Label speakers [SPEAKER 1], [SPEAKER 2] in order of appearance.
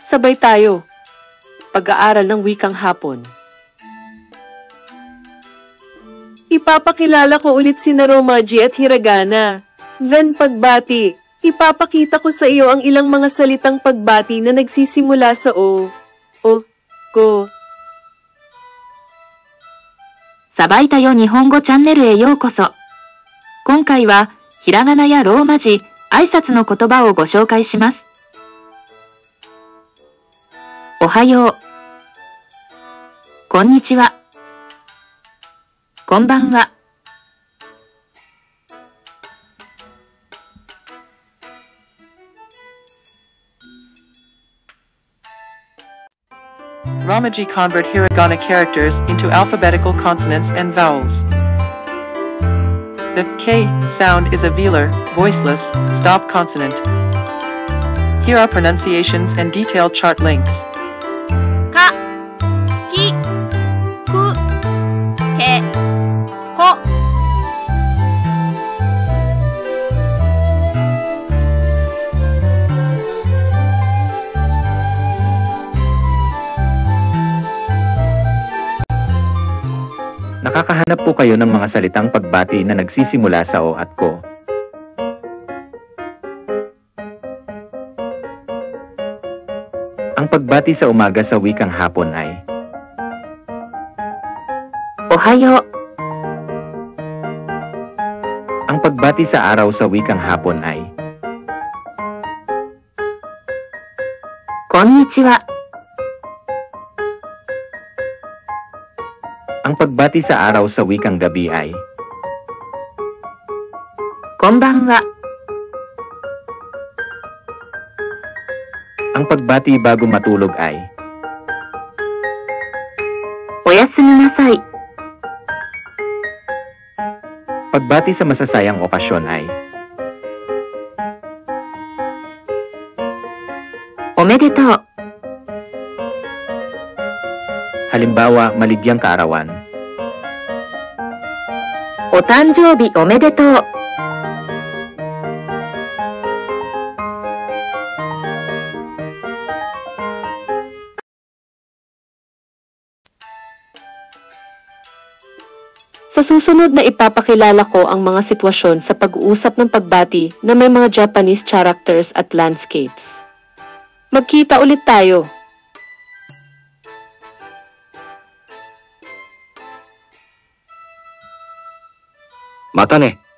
[SPEAKER 1] Sabay tayo. Pag-aaral ng wikang Hapon.
[SPEAKER 2] Ipapakilala ko ulit sina Romaji at Hiragana. Then pagbati, ipapakita ko sa iyo ang ilang mga salitang pagbati na nagsisimula sa O, Ko.
[SPEAKER 3] サバイタよ日本語チャンネルへようこそ。今回は、ひらがなやローマ字、挨拶の言葉をご紹介します。おはよう。こんにちは。こんばんは。
[SPEAKER 4] Romaji convert hiragana characters into alphabetical consonants and vowels. The K sound is a velar, voiceless, stop consonant. Here are pronunciations and detailed chart links.
[SPEAKER 5] Ka, ki, ku, ke, ko.
[SPEAKER 6] Nakakahanap po kayo ng mga salitang pagbati na nagsisimula sa O at Ko. Ang pagbati sa umaga sa wikang Hapon ay
[SPEAKER 3] Ohayo.
[SPEAKER 6] Ang pagbati sa araw sa wikang Hapon ay
[SPEAKER 3] Konnichiwa.
[SPEAKER 6] Ang pagbati sa araw sa wikang gabi ay
[SPEAKER 3] Konbanwa.
[SPEAKER 6] Ang pagbati bago matulog ay
[SPEAKER 3] Oyasuminasai.
[SPEAKER 6] Pagbati sa masasayang okasyon ay
[SPEAKER 3] Omedetou.
[SPEAKER 6] halimbawa maligyang kaarawan.
[SPEAKER 3] Otanjoubi omedetou.
[SPEAKER 1] Sa susunod na ipapakilala ko ang mga sitwasyon sa pag-uusap ng pagbati na may mga Japanese characters at landscapes. Magkita ulit tayo.
[SPEAKER 6] Mata ne.